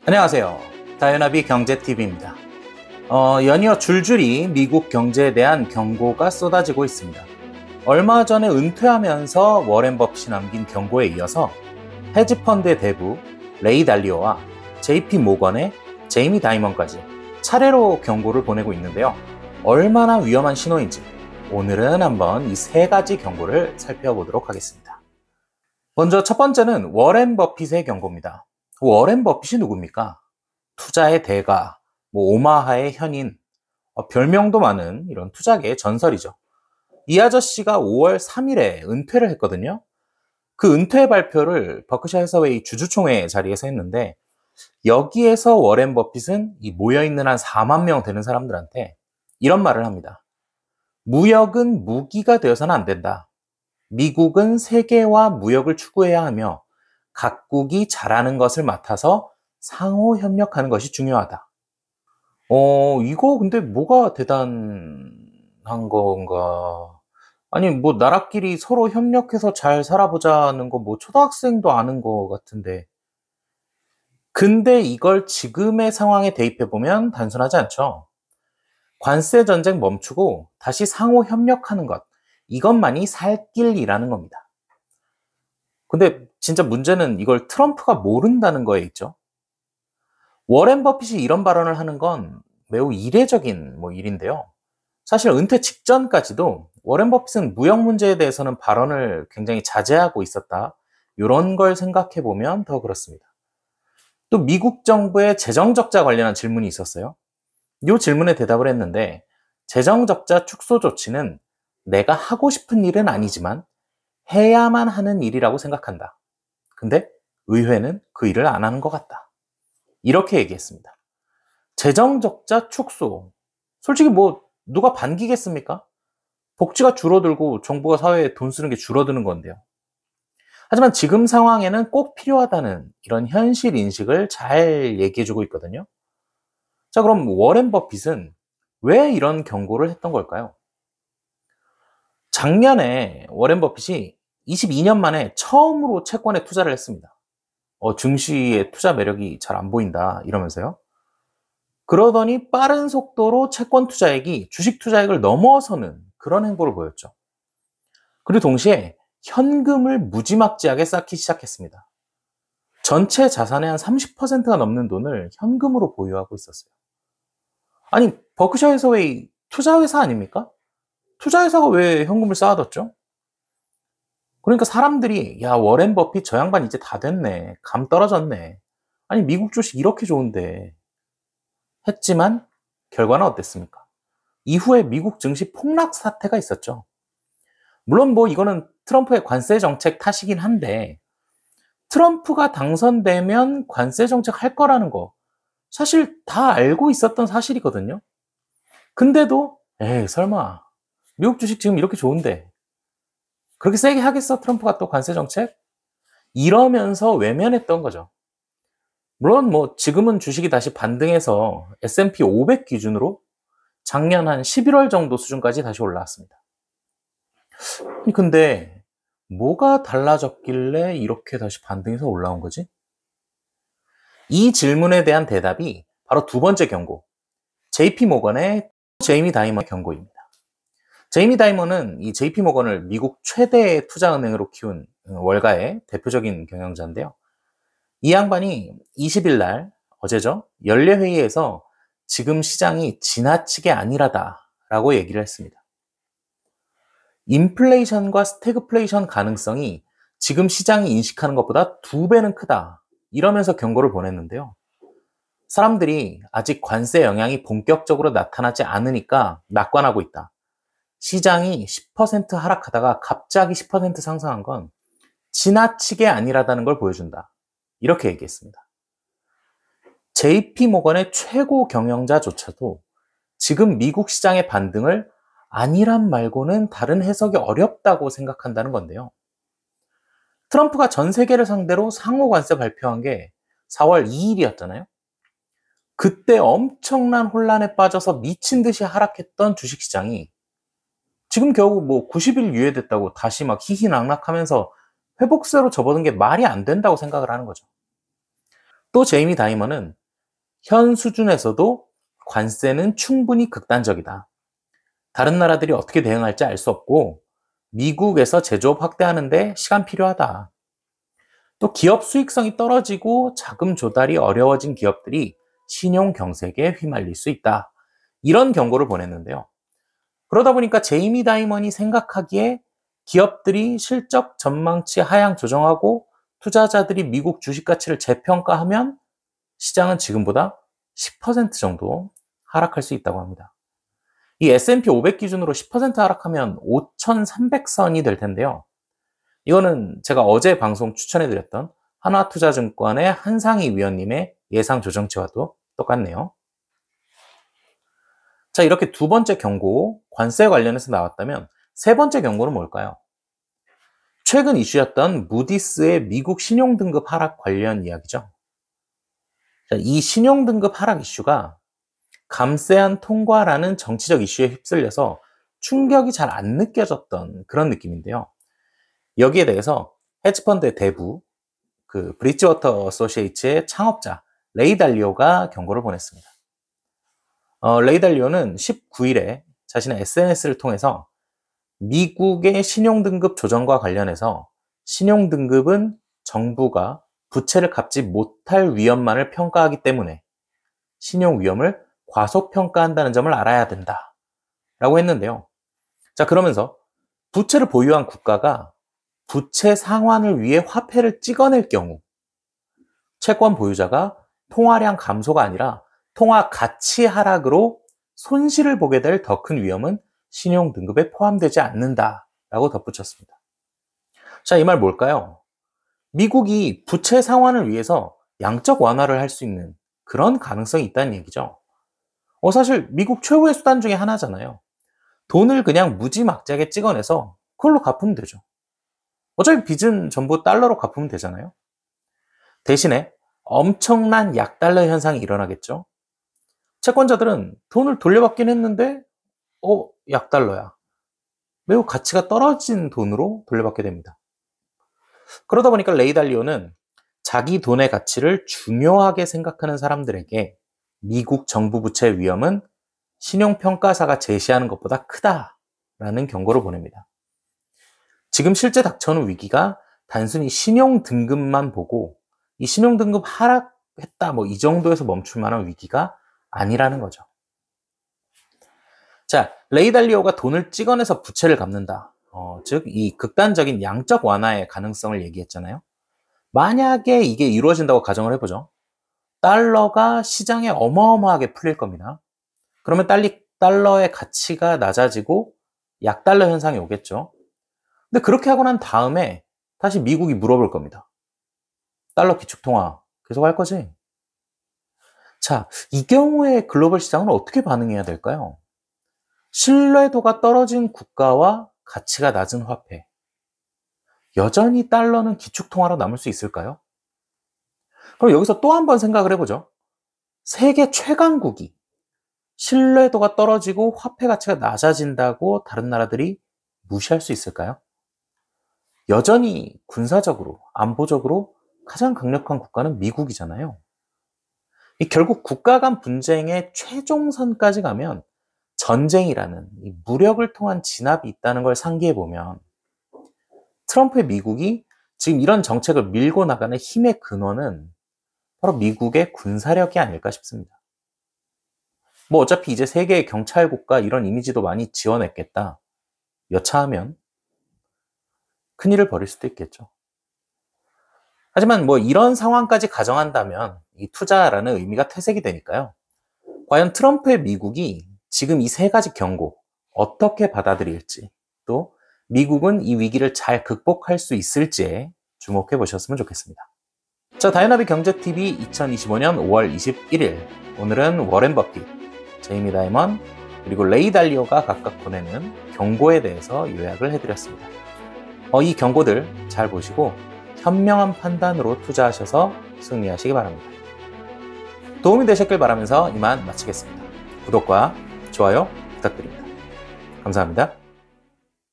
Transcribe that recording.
안녕하세요. 다이나비 경제TV입니다. 연이어 줄줄이 미국 경제에 대한 경고가 쏟아지고 있습니다. 얼마 전에 은퇴하면서 워렌 버핏이 남긴 경고에 이어서 헤지펀드의 대부 레이 달리오와 JP 모건의 제이미 다이먼까지 차례로 경고를 보내고 있는데요. 얼마나 위험한 신호인지 오늘은 한번 이 세 가지 경고를 살펴보도록 하겠습니다. 먼저 첫 번째는 워렌 버핏의 경고입니다. 워렌 버핏이 누굽니까? 투자의 대가, 오마하의 현인, 별명도 많은 이런 투자계의 전설이죠. 이 아저씨가 5월 3일에 은퇴를 했거든요. 그 은퇴 발표를 버크셔 해서웨이 주주총회 자리에서 했는데 여기에서 워렌 버핏은 이 모여있는 한 4만 명 되는 사람들한테 이런 말을 합니다. 무역은 무기가 되어서는 안 된다. 미국은 세계와 무역을 추구해야 하며 각국이 잘하는 것을 맡아서 상호 협력하는 것이 중요하다. 이거 근데 뭐가 대단한 건가? 아니, 나라끼리 서로 협력해서 잘 살아보자는 거, 초등학생도 아는 거 같은데. 근데 이걸 지금의 상황에 대입해보면 단순하지 않죠. 관세 전쟁 멈추고 다시 상호 협력하는 것. 이것만이 살 길이라는 겁니다. 근데 진짜 문제는 이걸 트럼프가 모른다는 거에 있죠. 워렌 버핏이 이런 발언을 하는 건 매우 이례적인 일인데요. 사실 은퇴 직전까지도 워렌 버핏은 무역 문제에 대해서는 발언을 굉장히 자제하고 있었다. 이런 걸 생각해 보면 더 그렇습니다. 또 미국 정부의 재정 적자 관련한 질문이 있었어요. 이 질문에 대답을 했는데 재정 적자 축소 조치는 내가 하고 싶은 일은 아니지만 해야만 하는 일이라고 생각한다. 근데 의회는 그 일을 안 하는 것 같다. 이렇게 얘기했습니다. 재정 적자 축소. 솔직히 누가 반기겠습니까? 복지가 줄어들고 정부가 사회에 돈 쓰는 게 줄어드는 건데요. 하지만 지금 상황에는 꼭 필요하다는 이런 현실 인식을 잘 얘기해주고 있거든요. 자, 그럼 워렌 버핏은 왜 이런 경고를 했던 걸까요? 작년에 워렌 버핏이 22년 만에 처음으로 채권에 투자를 했습니다. 증시의 투자 매력이 잘 안 보인다 이러면서요. 그러더니 빠른 속도로 채권 투자액이 주식 투자액을 넘어서는 그런 행보를 보였죠. 그리고 동시에 현금을 무지막지하게 쌓기 시작했습니다. 전체 자산의 한 30%가 넘는 돈을 현금으로 보유하고 있었어요. 아니, 버크셔 해서웨이 투자회사 아닙니까? 투자회사가 왜 현금을 쌓아뒀죠? 그러니까 사람들이 야, 워렌 버핏 저 양반 이제 다 됐네. 감 떨어졌네. 아니, 미국 주식 이렇게 좋은데 했지만 결과는 어땠습니까? 이후에 미국 증시 폭락 사태가 있었죠. 물론 이거는 트럼프의 관세 정책 탓이긴 한데 트럼프가 당선되면 관세 정책 할 거라는 거 사실 다 알고 있었던 사실이거든요. 근데도 에이 설마 미국 주식 지금 이렇게 좋은데 그렇게 세게 하겠어 트럼프가 또 관세 정책? 이러면서 외면했던 거죠. 물론 지금은 주식이 다시 반등해서 S&P 500 기준으로 작년 한 11월 정도 수준까지 다시 올라왔습니다. 근데 뭐가 달라졌길래 이렇게 다시 반등해서 올라온 거지? 이 질문에 대한 대답이 바로 두 번째 경고, JP 모건의 제이미 다이먼 경고입니다. 제이미 다이먼은 이 JP 모건을 미국 최대 투자은행으로 키운 월가의 대표적인 경영자인데요. 이 양반이 20일 날, 어제죠, 연례회의에서 지금 시장이 지나치게 안일하다라고 얘기를 했습니다. 인플레이션과 스태그플레이션 가능성이 지금 시장이 인식하는 것보다 2배는 크다. 이러면서 경고를 보냈는데요. 사람들이 아직 관세 영향이 본격적으로 나타나지 않으니까 낙관하고 있다. 시장이 10% 하락하다가 갑자기 10% 상승한 건 지나치게 안일하다는 걸 보여준다. 이렇게 얘기했습니다. JP 모건의 최고 경영자조차도 지금 미국 시장의 반등을 안일함 말고는 다른 해석이 어렵다고 생각한다는 건데요. 트럼프가 전 세계를 상대로 상호 관세 발표한 게 4월 2일이었잖아요. 그때 엄청난 혼란에 빠져서 미친 듯이 하락했던 주식시장이 지금 겨우 90일 유예됐다고 다시 희희낙낙하면서 회복세로 접어든 게 말이 안 된다고 생각을 하는 거죠. 또 제이미 다이먼은 현 수준에서도 관세는 충분히 극단적이다. 다른 나라들이 어떻게 대응할지 알 수 없고 미국에서 제조업 확대하는데 시간 필요하다. 또 기업 수익성이 떨어지고 자금 조달이 어려워진 기업들이 신용 경색에 휘말릴 수 있다. 이런 경고를 보냈는데요. 그러다 보니까 제이미 다이먼이 생각하기에 기업들이 실적 전망치 하향 조정하고 투자자들이 미국 주식 가치를 재평가하면 시장은 지금보다 10% 정도 하락할 수 있다고 합니다. 이 S&P 500 기준으로 10% 하락하면 5,300선이 될 텐데요. 이거는 제가 어제 방송 추천해드렸던 한화투자증권의 한상희 위원님의 예상 조정치와도 똑같네요. 자, 이렇게 두 번째 경고, 관세 관련해서 나왔다면 세 번째 경고는 뭘까요? 최근 이슈였던 무디스의 미국 신용등급 하락 관련 이야기죠. 자, 이 신용등급 하락 이슈가 감세안 통과라는 정치적 이슈에 휩쓸려서 충격이 잘 안 느껴졌던 그런 느낌인데요. 여기에 대해서 헤지펀드의 대부, 브리지워터 어소시에이츠의 창업자 레이 달리오가 경고를 보냈습니다. 레이 달리오는 19일에 자신의 SNS를 통해서 미국의 신용등급 조정과 관련해서 신용등급은 정부가 부채를 갚지 못할 위험만을 평가하기 때문에 신용 위험을 과소평가한다는 점을 알아야 된다 라고 했는데요. 자, 그러면서 부채를 보유한 국가가 부채 상환을 위해 화폐를 찍어낼 경우 채권 보유자가 통화량 감소가 아니라 통화 가치 하락으로 손실을 보게 될 더 큰 위험은 신용등급에 포함되지 않는다라고 덧붙였습니다. 자, 이 말 뭘까요? 미국이 부채 상환을 위해서 양적 완화를 할 수 있는 그런 가능성이 있다는 얘기죠. 사실 미국 최후의 수단 중에 하나잖아요. 돈을 그냥 무지막지하게 찍어내서 그걸로 갚으면 되죠. 어차피 빚은 전부 달러로 갚으면 되잖아요. 대신에 엄청난 약달러 현상이 일어나겠죠. 채권자들은 돈을 돌려받긴 했는데 약달러야. 매우 가치가 떨어진 돈으로 돌려받게 됩니다. 그러다 보니까 레이 달리오는 자기 돈의 가치를 중요하게 생각하는 사람들에게 미국 정부 부채 위험은 신용평가사가 제시하는 것보다 크다라는 경고를 보냅니다. 지금 실제 닥쳐오는 위기가 단순히 신용등급만 보고 이 신용등급 하락했다 이 정도에서 멈출 만한 위기가 아니라는 거죠. 자, 레이 달리오가 돈을 찍어내서 부채를 갚는다. 즉, 이 극단적인 양적 완화의 가능성을 얘기했잖아요. 만약에 이게 이루어진다고 가정을 해보죠. 달러가 시장에 어마어마하게 풀릴 겁니다. 그러면 달러의 가치가 낮아지고 약달러 현상이 오겠죠. 근데 그렇게 하고 난 다음에 다시 미국이 물어볼 겁니다. 달러 기축통화 계속 할 거지? 자, 이 경우에 글로벌 시장은 어떻게 반응해야 될까요? 신뢰도가 떨어진 국가와 가치가 낮은 화폐. 여전히 달러는 기축통화로 남을 수 있을까요? 그럼 여기서 또 한 번 생각을 해보죠. 세계 최강국이 신뢰도가 떨어지고 화폐 가치가 낮아진다고 다른 나라들이 무시할 수 있을까요? 여전히 군사적으로, 안보적으로 가장 강력한 국가는 미국이잖아요. 결국 국가 간 분쟁의 최종선까지 가면 전쟁이라는 이 무력을 통한 진압이 있다는 걸 상기해 보면 트럼프의 미국이 지금 이런 정책을 밀고 나가는 힘의 근원은 바로 미국의 군사력이 아닐까 싶습니다. 어차피 이제 세계의 경찰국가 이런 이미지도 많이 지어냈겠다. 여차하면 큰일을 벌일 수도 있겠죠. 하지만 이런 상황까지 가정한다면 이 투자라는 의미가 퇴색이 되니까요. 과연 트럼프의 미국이 지금 이 세 가지 경고 어떻게 받아들일지 또 미국은 이 위기를 잘 극복할 수 있을지에 주목해 보셨으면 좋겠습니다. 자, 다이나믹 경제TV 2025년 5월 21일 오늘은 워렌 버핏, 제이미 다이먼 그리고 레이 달리오가 각각 보내는 경고에 대해서 요약을 해드렸습니다. 이 경고들 잘 보시고 현명한 판단으로 투자하셔서 승리하시기 바랍니다. 도움이 되셨길 바라면서 이만 마치겠습니다. 구독과 좋아요 부탁드립니다. 감사합니다.